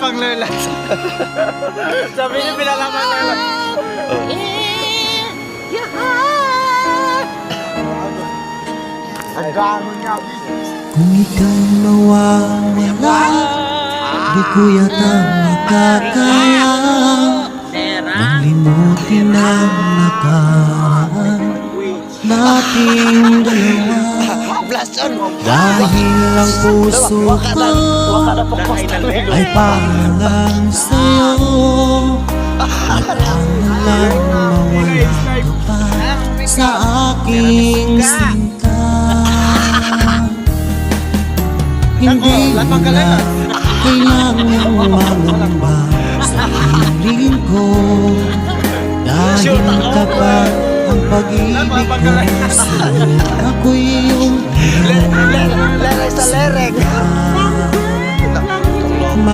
pang lola. Sabi niya pinalaman lola. Ang gano'n niya. Kung ika'y mawawala, di ko yata makakaya malimutin ang nakaraan nating dalawa. Dahil ang puso ko ay parang sa'yo, at ang lang mawala ka pa sa aking sinta. Hindi mo na kailangan mangamba sa piling ko, dahil kapag ang pag-ibig ko sa'yo, ako'y iyong Lerek sa lerek.